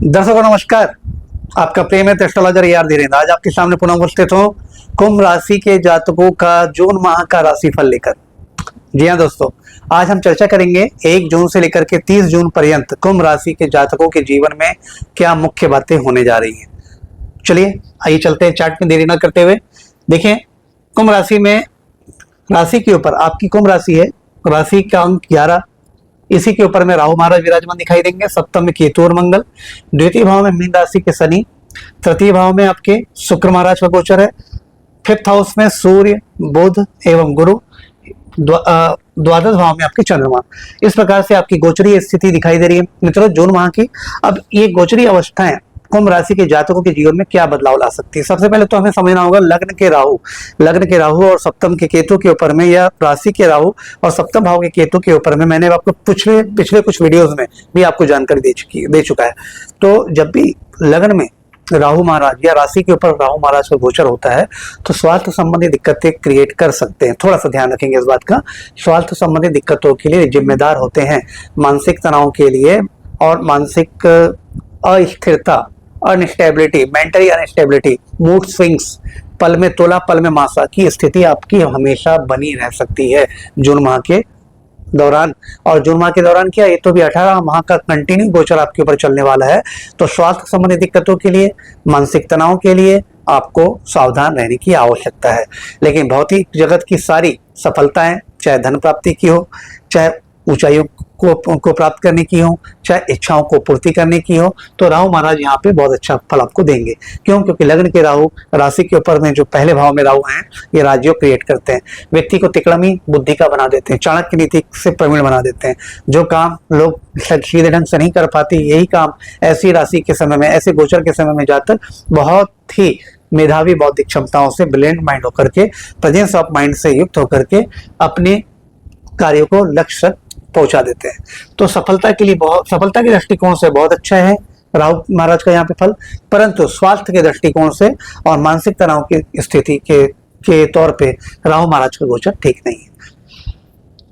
दर्शकों नमस्कार। आपका प्रेम है एस्ट्रोलॉजर AR धीरेन्द्र आज आपके सामने पुनः उपस्थित हूँ कुंभ राशि के जातकों का जून माह का राशिफल लेकर। जी हाँ दोस्तों, आज हम चर्चा करेंगे 1 जून से लेकर के 30 जून पर्यंत कुंभ राशि के जातकों के जीवन में क्या मुख्य बातें होने जा रही हैं। चलिए आइए चलते हैं चार्ट में देरी न करते हुए। देखिए कुंभ राशि में राशि के ऊपर आपकी कुंभ राशि है, राशि का अंक 11, इसी के ऊपर में राहु महाराज विराजमान दिखाई देंगे। सप्तम में केतु और मंगल, द्वितीय भाव में मीन राशि के शनि, तृतीय भाव में आपके शुक्र महाराज का गोचर है, 5th हाउस में सूर्य बुध एवं गुरु, द्वादश भाव में आपके चंद्रमा। इस प्रकार से आपकी गोचरीय स्थिति दिखाई दे रही है मित्रों जून माह की। अब ये गोचरीय अवस्थाएं कुंभ राशि के जातकों के जीवन में क्या बदलाव ला सकती है। सबसे पहले तो हमें समझना होगा लग्न के राहु और सप्तम के केतु के ऊपर में, या राशि के राहु और सप्तम भाव के केतु के ऊपर में मैंने आपको पिछले कुछ वीडियोस में भी आपको जानकारी दे चुका है। तो जब भी लग्न में राहु महाराज या राशि के ऊपर राहु महाराज का गोचर होता है तो स्वास्थ्य संबंधी दिक्कतें क्रिएट कर सकते हैं। थोड़ा सा ध्यान रखेंगे इस बात का। स्वास्थ्य संबंधी दिक्कतों के लिए जिम्मेदार होते हैं, मानसिक तनाव के लिए और मानसिक अस्थिरता, unstability, mentally unstability, mood swings, पल में तोला पल में मासा की स्थिति आपकी हमेशा बनी रह सकती है जून माह के दौरान। और जून माह के दौरान क्या, ये तो भी 18 माह का कंटिन्यू गोचर आपके ऊपर चलने वाला है। तो स्वास्थ्य संबंधी दिक्कतों के लिए, मानसिक तनाव के लिए आपको सावधान रहने की आवश्यकता है। लेकिन भौतिक जगत की सारी सफलताएं, चाहे धन प्राप्ति की हो, चाहे ऊंचाइयों को प्राप्त करने की हो, चाहे इच्छाओं को पूर्ति करने की हो, तो राहु महाराज यहाँ पे बहुत अच्छा फल आपको देंगे। क्यों? क्योंकि लग्न के राहु राशि के ऊपर में जो पहले भाव में राहु हैं, ये राज्यों क्रिएट करते हैं, व्यक्ति को तिकड़मी बुद्धि का बना देते हैं, चाणक्य नीति से प्रवीण बना देते हैं। जो काम लोग सीधे ढंग से नहीं कर पाते, यही काम ऐसी राशि के समय में, ऐसे गोचर के समय में जातक बहुत ही मेधावी बौद्धिक क्षमताओं से, ब्रिलियंट माइंड होकर के, प्रेजेंस ऑफ माइंड से युक्त होकर के अपने कार्यों को लक्ष्य तक पहुंचा देते हैं। तो सफलता के दृष्टिकोण से बहुत अच्छा है राहु महाराज का यहाँ पे फल, परंतु स्वास्थ्य के दृष्टिकोण से और मानसिक तनाव की स्थिति के तौर पे राहु महाराज का गोचर ठीक नहीं है।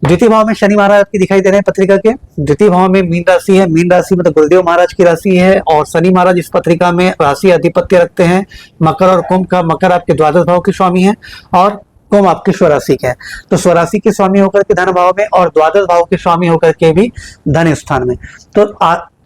द्वितीय भाव में शनि महाराज की दिखाई दे रहे हैं पत्रिका के। द्वितीय भाव में मीन राशि है, मीन राशि में तो गुरुदेव महाराज की राशि है, और शनि महाराज इस पत्रिका में राशि अधिपत्य रखते हैं मकर और कुंभ का। मकर आपके द्वादश भाव के स्वामी है और कुंभ आपके स्वराशि के है। तो स्वराशि के स्वामी होकर के धन भाव में और द्वादश भाव के स्वामी होकर के भी धन स्थान में, तो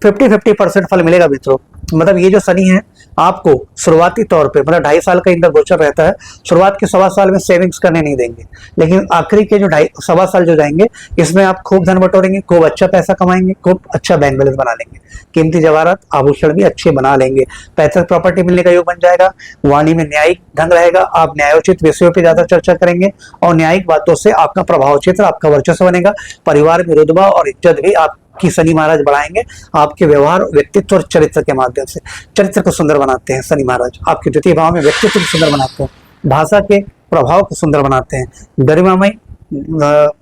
50-50% फल मिलेगा मित्रों। मतलब ये जो शनि है आपको शुरुआती तौर पे, मतलब 2.5 साल का इनका गोचर रहता है, शुरुआत के 1.25 साल में सेविंग्स करने नहीं देंगे, लेकिन आखिरी के जो 2.5 साल जो जाएंगे इसमें आप खूब धन बटोरेंगे, खूब अच्छा पैसा कमाएंगे, खूब अच्छा बैंक बैलेंस बना लेंगे, कीमती जवाहरात आभूषण भी अच्छे बना लेंगे, पैतृक प्रॉपर्टी मिलने का योग बन जाएगा, वाणी में न्यायिक ढंग रहेगा, आप न्यायोचित विषयों पर ज्यादा चर्चा करेंगे और न्यायिक बातों से आपका प्रभाव क्षेत्र, आपका वर्चस्व बनेगा। परिवार में रुतबा और इज्जत भी आपकी शनि महाराज बढ़ाएंगे। आपके व्यवहार, व्यक्तित्व और चरित्र के माध्यम से चरित्र को सुंदर बनाते हैं शनि महाराज। आपके द्वितीय भाव में व्यक्तित्व को सुंदर बनाते हैं, भाषा के प्रभाव को सुंदर बनाते हैं, गरिमामय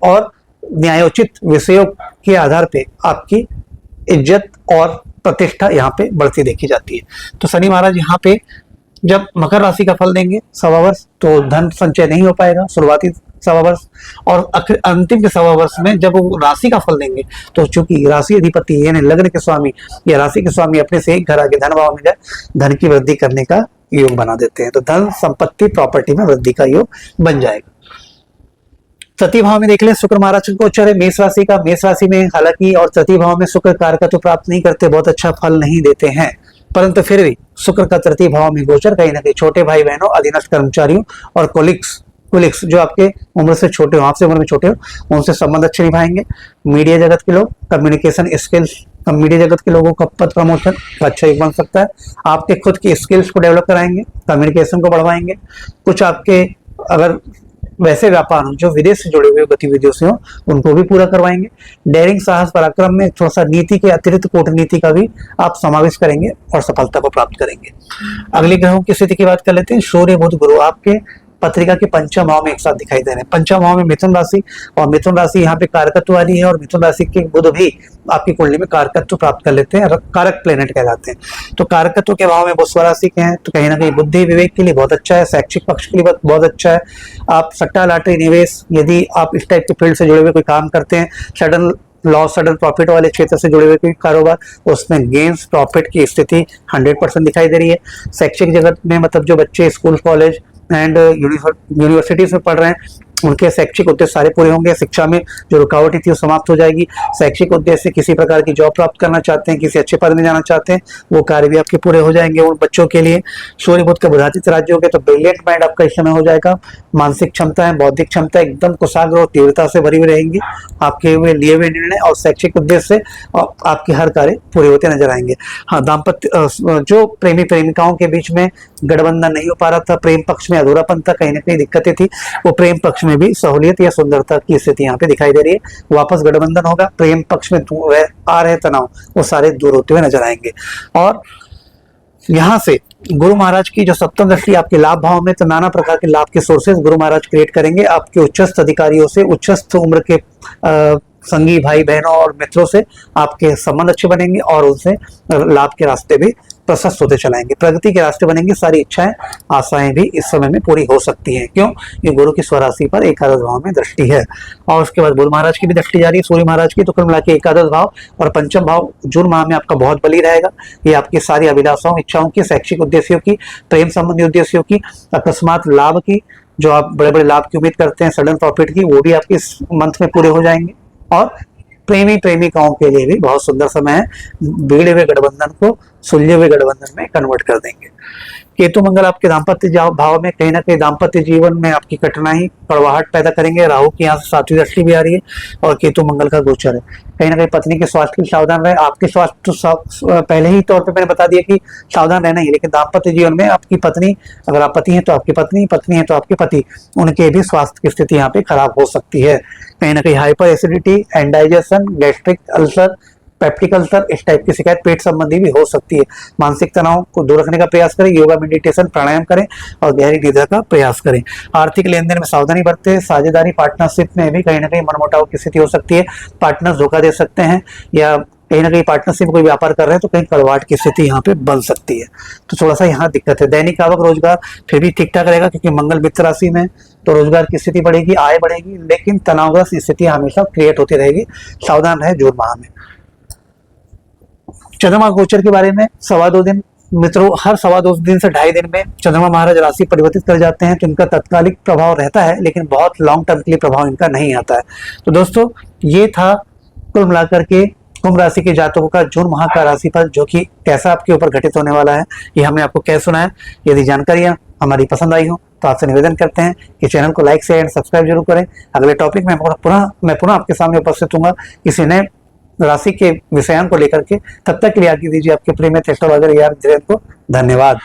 और न्यायोचित विषयों के आधार पे आपकी इज्जत और प्रतिष्ठा यहाँ पे बढ़ती देखी जाती है। तो शनि महाराज यहाँ पे जब मकर राशि का फल देंगे 1.25 वर्ष, तो धन संचय नहीं हो पाएगा शुरुआती 1.25 वर्ष, और अंतिम के 1.25 वर्ष में जब वो राशि का फल देंगे तो चूंकि राशि अधिपति यानी लग्न के स्वामी या राशि के स्वामी अपने से एक घर आगे धन भाव में जाए, धन की वृद्धि करने का योग बना देते हैं। तो धन संपत्ति प्रॉपर्टी में वृद्धि का योग बन जाएगा। तृतीय भाव में देख लें शुक्र महाराज का गोचर है मेष राशि का। मेष राशि में हालांकि और तृतीय भाव में शुक्र कारकत्व प्राप्त नहीं करते, बहुत अच्छा फल नहीं देते हैं, परंतु फिर भी शुक्र का तृतीय भाव में गोचर कहीं ना कहीं छोटे भाई बहनों, अधीनस्थ कर्मचारियों और कोलिग्स जो आपके उम्र से छोटे हो, आपसे उम्र में छोटे हो, उनसे संबंध अच्छे निभाएंगे। मीडिया जगत के लोग, कम्युनिकेशन स्किल्स, मीडिया जगत के लोगों का पद प्रमोशन का अच्छा योग बन सकता है। आपके खुद की स्किल्स को डेवलप कराएंगे, कम्युनिकेशन को बढ़वाएंगे। कुछ आपके अगर वैसे व्यापार हो जो विदेश से जुड़े हुए गतिविधियों से हो, उनको भी पूरा करवाएंगे। डेयरिंग, साहस, पराक्रम में थोड़ा सा नीति के अतिरिक्त कूटनीति का भी आप समावेश करेंगे और सफलता को प्राप्त करेंगे। अगले ग्रहों की स्थिति की बात कर लेते हैं। सूर्य बुध गुरु आपके पत्रिका के पंचम भाव में एक साथ दिखाई दे रहे हैं। पंचम भाव में मिथुन राशि, और मिथुन राशि यहाँ पे कारकत्व वाली है, और मिथुन राशि के बुध भी आपकी कुंडली में कारकत्व प्राप्त कर लेते हैं, कारक प्लेनेट कहलाते हैं। तो कारकत्व के भाव में वो स्वराशि के हैं, तो कहीं ना कहीं बुद्धि विवेक के लिए बहुत अच्छा है, शैक्षिक पक्ष के लिए बहुत अच्छा है। आप सट्टा लॉटरी निवेश, यदि आप इस टाइप के फील्ड से जुड़े हुए कोई काम करते हैं, सडन लॉस सडन प्रॉफिट वाले क्षेत्र से जुड़े हुए कोई कारोबार, उसमें गेन्स प्रॉफिट की स्थिति 100% दिखाई दे रही है। शैक्षिक जगत में मतलब जो बच्चे स्कूल कॉलेज एंड यूनिवर्सिटीज में पढ़ रहे हैं उनके शैक्षिक उद्देश्य सारे पूरे होंगे। शिक्षा में जो रुकावटें थी वो समाप्त हो जाएगी। शैक्षिक उद्देश्य से किसी प्रकार की जॉब प्राप्त करना चाहते हैं, किसी अच्छे पद में जाना चाहते हैं, वो कार्य भी आपके पूरे हो जाएंगे उन बच्चों के लिए। सूर्य बुध का बुधातीत राज्य हो गए तो ब्रिलियंट माइंड आपका इस समय हो जाएगा। मानसिक क्षमता है, बौद्धिक क्षमता एकदम कुशाग्र और तीव्रता से भरी हुई रहेंगी। आपके हुए लिए हुए निर्णय और शैक्षिक उद्देश्य से आपके हर कार्य पूरे होते नजर आएंगे। हाँ, दाम्पत्य जो प्रेमी प्रेमिकाओं के बीच में गठबंधन नहीं हो पा रहा था, प्रेम पक्ष में अधूरापन था, कहीं ना कहीं दिक्कतें थी, वो प्रेम पक्ष में भी सहूलियत या सुंदरता की स्थिति यहाँ पे दिखाई दे रही है। वापस गठबंधन होगा, प्रेम पक्ष में आ रहे तनाव वो सारे दूर होते हुए नजर आएंगे। और यहाँ से गुरु महाराज की जो सप्तम दृष्टि आपके लाभ भाव में, तो नाना प्रकार के लाभ के सोर्सेज गुरु महाराज क्रिएट करेंगे। आपके उच्चस्थ अधिकारियों से, उच्चस्थ उम्र के संगी भाई बहनों और मित्रों से आपके संबंध अच्छे बनेंगे और उनसे लाभ के रास्ते भी प्रशस्त होते चलाएंगे, प्रगति के रास्ते बनेंगे। सारी इच्छाएं आशाएं भी इस समय में पूरी हो सकती हैं। क्यों? ये गुरु की स्वराशि पर एकादश भाव में दृष्टि है। और उसके बाद बुध महाराज की भी दृष्टि जा रही है, सूर्य महाराज की, तो कुल मिला के एकादश भाव और पंचम भाव जून माह में आपका बहुत बली रहेगा। ये आपकी सारी अभिलाषाओं, इच्छाओं की, शैक्षिक उद्देश्यों की, प्रेम संबंधी उद्देश्यों की, अकस्मात लाभ की, जो आप बड़े बड़े लाभ की उम्मीद करते हैं, सडन प्रॉफिट की, वो भी आपके इस मंथ में पूरे हो जाएंगे। और प्रेमी प्रेमिकाओं के लिए भी बहुत सुंदर समय है, बिगड़े हुए गठबंधन को सुलझे हुए गठबंधन में कन्वर्ट कर देंगे। केतु मंगल आपके दाम्पत्य भाव में कहीं ना कहीं दाम्पत्य जीवन में आपकी कठिनाई कड़वाहट पैदा करेंगे। राहु की यहाँ से सातवीं दृष्टि भी आ रही है और केतु मंगल का गोचर है। कहीं ना कहीं पत्नी के स्वास्थ्य के सावधान रहे। आपके स्वास्थ्य तो पहले ही तौर पे मैंने बता दिया कि सावधान रहना ही, लेकिन दाम्पत्य जीवन में आपकी पत्नी, अगर आप पति हैं तो आपकी पत्नी, पत्नी है तो आपके पति, उनके भी स्वास्थ्य की स्थिति यहाँ पे खराब हो सकती है। कहीं ना कहीं hyper acidity, indigestion, gastric ulcer, peptic ulcer, इस टाइप की शिकायत पेट संबंधी भी हो सकती है। मानसिक तनाव को दूर रखने का प्रयास करें, योगा मेडिटेशन प्राणायाम करें और गहरी निद्रा का प्रयास करें। आर्थिक लेन देन में सावधानी बरतें। साझेदारी पार्टनरशिप में भी कहीं ना कहीं मनमुटाव की स्थिति हो सकती है। पार्टनर्स धोखा दे सकते हैं या कहीं ना कहीं पार्टनरशिप कोई व्यापार कर रहे हैं तो कहीं कड़वाहट की स्थिति यहाँ पे बन सकती है, तो थोड़ा सा यहाँ दिक्कत है। दैनिक आवक रोजगार फिर भी ठीक ठाक रहेगा क्योंकि मंगल मित्र राशि में, तो रोजगार की स्थिति बढ़ेगी, आय बढ़ेगी, लेकिन तनावग्रस्त स्थिति हमेशा क्रिएट होती रहेगी। सावधान रहे जून माह में। चंद्रमा गोचर के बारे में 2.25 दिन मित्रों, हर 2.25 दिन से 2.5 दिन में चंद्रमा महाराज राशि परिवर्तित कर जाते हैं, तो इनका तत्कालिक प्रभाव रहता है लेकिन बहुत लॉन्ग टर्म के लिए प्रभाव इनका नहीं आता है। तो दोस्तों, ये था कुल मिलाकर के कुंभ राशि के जातकों का जून माह का राशिफल, जो कि कैसा आपके ऊपर घटित होने वाला है, ये हमने आपको कह सुनाया। यदि जानकारियां हमारी पसंद आई हो तो आपसे निवेदन करते हैं कि चैनल को लाइक शेयर एंड सब्सक्राइब जरूर करें। अगले टॉपिक में मैं पुनः आपके सामने उपस्थित हूँ किसी नए राशि के विषयों को लेकर के। तब तक के लिए आज्ञा दीजिए आपके प्रिय मित्र एस्ट्रोलॉजर AR धीरेन्द्र को। धन्यवाद।